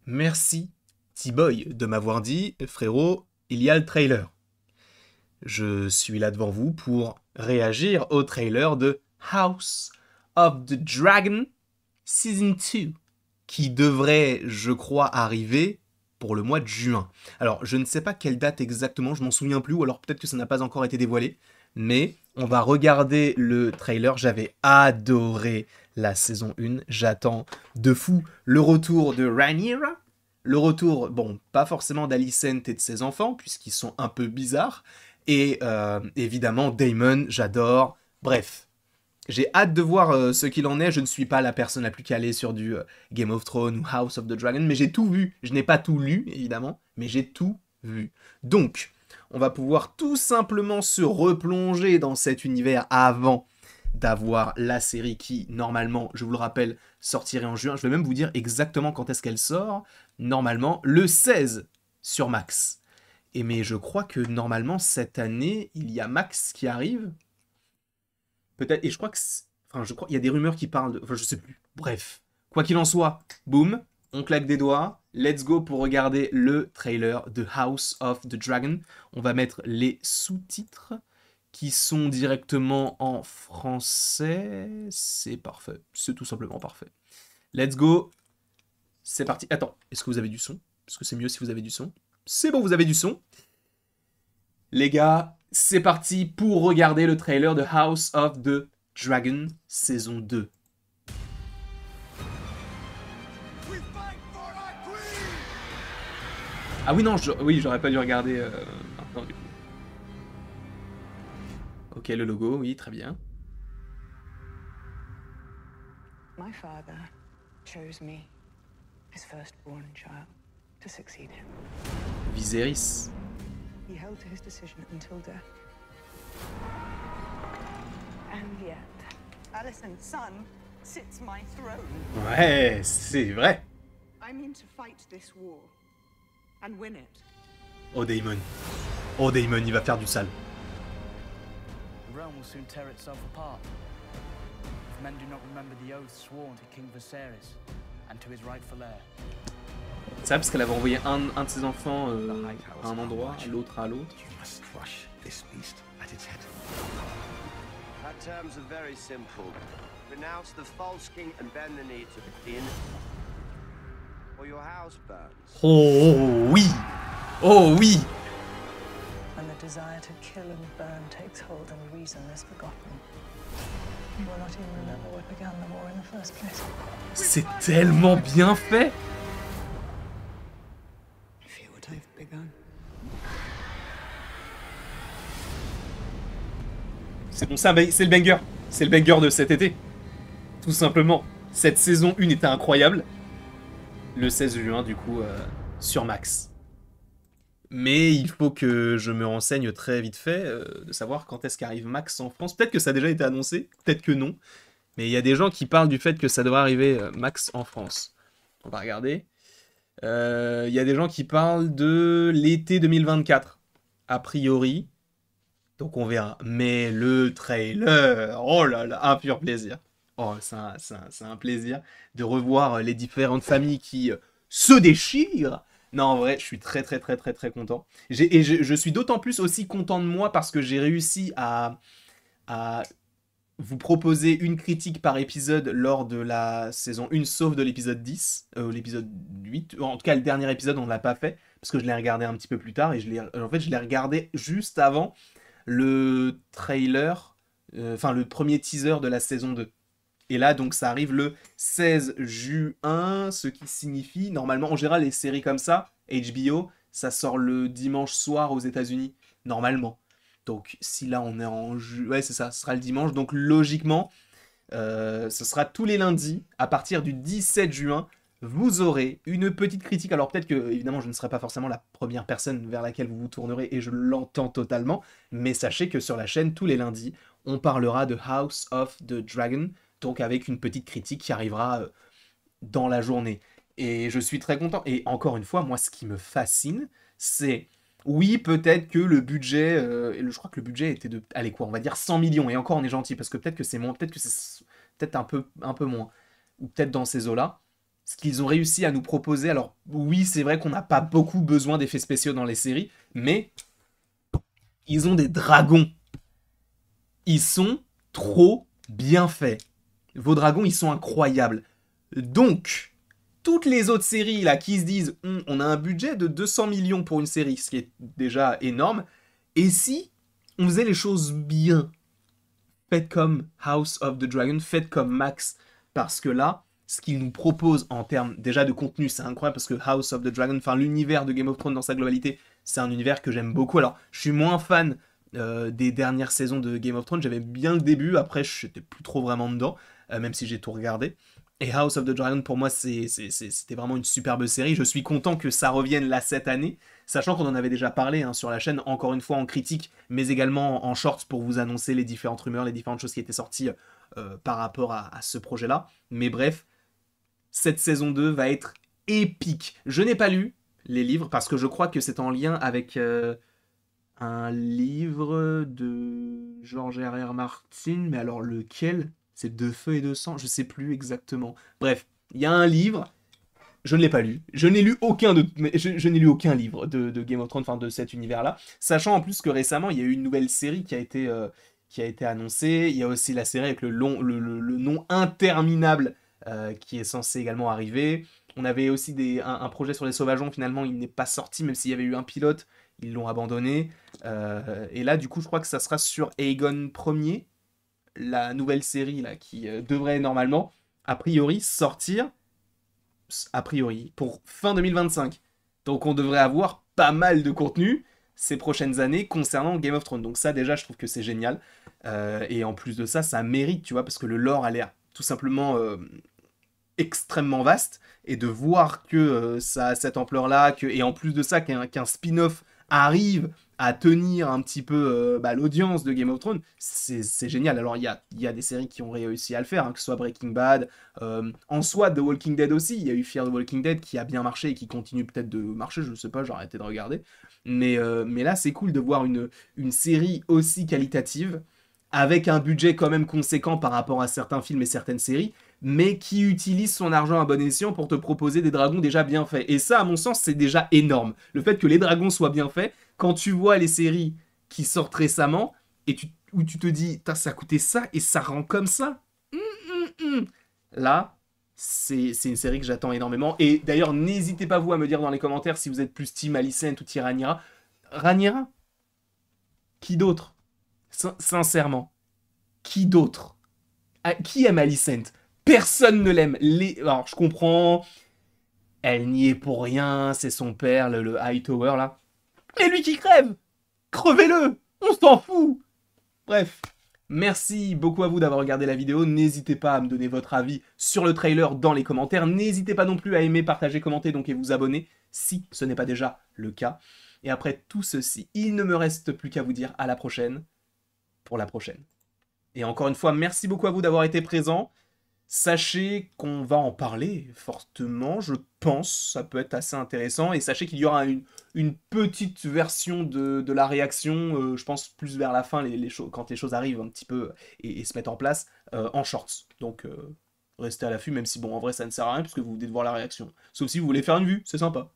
Merci, T-Boy, de m'avoir dit, frérot, il y a le trailer. Je suis là devant vous pour réagir au trailer de House of the Dragon Season 2, qui devrait, je crois, arriver pour le mois de juin. Alors, je ne sais pas quelle date exactement, je m'en souviens plus, ou alors peut-être que ça n'a pas encore été dévoilé, mais on va regarder le trailer. J'avais adoré la saison 1, j'attends de fou le retour de Rhaenyra, le retour, bon, pas forcément d'Alicent et de ses enfants, puisqu'ils sont un peu bizarres, et évidemment Daemon, j'adore, bref. J'ai hâte de voir ce qu'il en est. Je ne suis pas la personne la plus calée sur du Game of Thrones ou House of the Dragon, mais j'ai tout vu. Je n'ai pas tout lu, évidemment, mais j'ai tout vu. Donc, on va pouvoir tout simplement se replonger dans cet univers avant d'avoir la série qui, normalement, je vous le rappelle, sortirait en juin. Je vais même vous dire exactement quand est-ce qu'elle sort. Normalement, le 16 sur Max. Et mais je crois que normalement, cette année, il y a Max qui arrive. Peut-être, et je crois que. Enfin, je crois il y a des rumeurs qui parlent de. Enfin, je sais plus. Bref. Quoi qu'il en soit, boum, on claque des doigts. Let's go pour regarder le trailer de House of the Dragon. On va mettre les sous-titres qui sont directement en français. C'est parfait. C'est tout simplement parfait. Let's go. C'est parti. Attends, est-ce que vous avez du son? Parce que c'est mieux si vous avez du son. C'est bon, vous avez du son. Les gars, c'est parti pour regarder le trailer de House of the Dragon saison 2. Ah oui, non, oui, j'aurais pas dû regarder maintenant du coup. Ok, le logo, oui, très bien. My father chose me, his firstborn child, to succeed him. Viserys. He held to his decision until death. And yet, Alicent's son sits my throne. Ouais, c'est vrai. I mean to fight this war and win it. Oh Daemon. Oh Daemon, il va faire du sale. The realm will soon tear itself apart. If men do not remember the oath sworn to King Viserys and to his rightful heir. C'est vrai parce qu'elle avait envoyé un de ses enfants à un endroit, l'autre à l'autre. You must crush this beast at its head. Our terms are very simple. Renounce the false king and bend the knee to the king, or your house burns. Oh oui. Oh oui. When the desire to kill and burn takes hold and reason is forgotten, you will not even remember what began the war in the first place. C'est tellement bien fait. Feel what I've begun. C'est bon, ça, c'est le banger. C'est le banger de cet été. Tout simplement. Cette saison 1 était incroyable. Le 16 juin, du coup, sur Max. Mais il faut que je me renseigne très vite fait de savoir quand est-ce qu'arrive Max en France. Peut-être que ça a déjà été annoncé, peut-être que non. Mais il y a des gens qui parlent du fait que ça devrait arriver Max en France. On va regarder. Il y a des gens qui parlent de l'été 2024, a priori. Donc on verra. Mais le trailer, oh là là, un pur plaisir. Oh, c'est un plaisir de revoir les différentes familles qui se déchirent. Non, en vrai, je suis très très très très très content. Je suis d'autant plus aussi content de moi parce que j'ai réussi à vous proposer une critique par épisode lors de la saison 1, sauf de l'épisode 10, l'épisode 8. En tout cas, le dernier épisode, on ne l'a pas fait parce que je l'ai regardé un petit peu plus tard et en fait, je l'ai regardé juste avant le trailer, enfin le premier teaser de la saison 2. Et là, donc, ça arrive le 16 juin, ce qui signifie, normalement, en général, les séries comme ça, HBO, ça sort le dimanche soir aux États-Unis, normalement. Donc, si là, on est en juin, ouais, c'est ça, ce sera le dimanche. Donc, logiquement, ce sera tous les lundis, à partir du 17 juin, vous aurez une petite critique. Alors peut-être que, évidemment, je ne serai pas forcément la première personne vers laquelle vous vous tournerez, et je l'entends totalement, mais sachez que sur la chaîne, tous les lundis, on parlera de House of the Dragon, donc avec une petite critique qui arrivera dans la journée. Et je suis très content. Et encore une fois, moi, ce qui me fascine, c'est... Oui, peut-être que le budget... je crois que le budget était de... Allez, quoi, on va dire 100 millions. Et encore, on est gentil, parce que peut-être que c'est moins, peut-être que c'est peut-être un peu moins. Ou peut-être dans ces eaux-là. ce qu'ils ont réussi à nous proposer. Alors oui, c'est vrai qu'on n'a pas beaucoup besoin d'effets spéciaux dans les séries, mais ils ont des dragons. Ils sont trop bien faits. Vos dragons, ils sont incroyables. Donc, toutes les autres séries là qui se disent on a un budget de 200 millions pour une série, ce qui est déjà énorme, et si on faisait les choses bien, faites comme House of the Dragon, faites comme Max, parce que là, ce qu'il nous propose en termes déjà de contenu, c'est incroyable, parce que House of the Dragon, enfin l'univers de Game of Thrones dans sa globalité, c'est un univers que j'aime beaucoup. Alors, je suis moins fan des dernières saisons de Game of Thrones, j'avais bien le début, après je n'étais plus trop vraiment dedans, même si j'ai tout regardé. Et House of the Dragon, pour moi, c'était vraiment une superbe série. Je suis content que ça revienne là cette année, sachant qu'on en avait déjà parlé sur la chaîne, encore une fois en critique, mais également en shorts pour vous annoncer les différentes rumeurs, les différentes choses qui étaient sorties par rapport à ce projet-là. Mais bref, cette saison 2 va être épique. Je n'ai pas lu les livres, parce que je crois que c'est en lien avec un livre de George R.R. Martin, mais alors lequel ? C'est De Feu et de Sang, je sais plus exactement. Bref, il y a un livre, je ne l'ai pas lu. Je n'ai lu aucun livre de Game of Thrones, enfin de cet univers-là. Sachant en plus que récemment, il y a eu une nouvelle série qui a été annoncée. Il y a aussi la série avec le nom interminable qui est censé également arriver. On avait aussi un projet sur les Sauvageons, finalement il n'est pas sorti, même s'il y avait eu un pilote, ils l'ont abandonné. Et là, du coup, je crois que ça sera sur Aegon Ier, la nouvelle série là qui devrait normalement, a priori, sortir pour fin 2025. Donc on devrait avoir pas mal de contenu ces prochaines années concernant Game of Thrones. Donc ça déjà, je trouve que c'est génial. Et en plus de ça, ça mérite, tu vois, parce que le lore a l'air tout simplement extrêmement vaste. Et de voir que ça a cette ampleur-là, et en plus de ça, qu'un spin-off arrive à tenir un petit peu l'audience de Game of Thrones, c'est génial. Alors il y a des séries qui ont réussi à le faire, que ce soit Breaking Bad, en soi The Walking Dead aussi, il y a eu Fear the Walking Dead qui a bien marché et qui continue peut-être de marcher, je sais pas, j'ai arrêté de regarder, mais là c'est cool de voir une série aussi qualitative, avec un budget quand même conséquent par rapport à certains films et certaines séries, mais qui utilise son argent à bon escient pour te proposer des dragons déjà bien faits. Et ça, à mon sens, c'est déjà énorme. Le fait que les dragons soient bien faits, quand tu vois les séries qui sortent récemment, où tu te dis, ça a coûté ça, et ça rend comme ça. Là, c'est une série que j'attends énormément. Et d'ailleurs, n'hésitez pas vous à me dire dans les commentaires si vous êtes plus Team Alicent ou Team Rhaenyra. Rhaenyra ? Qui d'autre ? Sincèrement, qui d'autre ? Qui aime Alicent ? Personne ne l'aime. Alors, je comprends. Elle n'y est pour rien. C'est son père, le Hightower, là. Mais lui qui crève ! Crevez-le ! On s'en fout ! Bref. Merci beaucoup à vous d'avoir regardé la vidéo. N'hésitez pas à me donner votre avis sur le trailer dans les commentaires. N'hésitez pas non plus à aimer, partager, commenter donc, et vous abonner si ce n'est pas déjà le cas. Et après tout ceci, il ne me reste plus qu'à vous dire à la prochaine pour la prochaine. Et encore une fois, merci beaucoup à vous d'avoir été présents. Sachez qu'on va en parler fortement, je pense, ça peut être assez intéressant. Et sachez qu'il y aura une petite version de la réaction, je pense plus vers la fin, quand les choses arrivent un petit peu et se mettent en place, en shorts. Donc restez à l'affût, même si bon, en vrai ça ne sert à rien, puisque vous venez de voir la réaction. Sauf si vous voulez faire une vue, c'est sympa.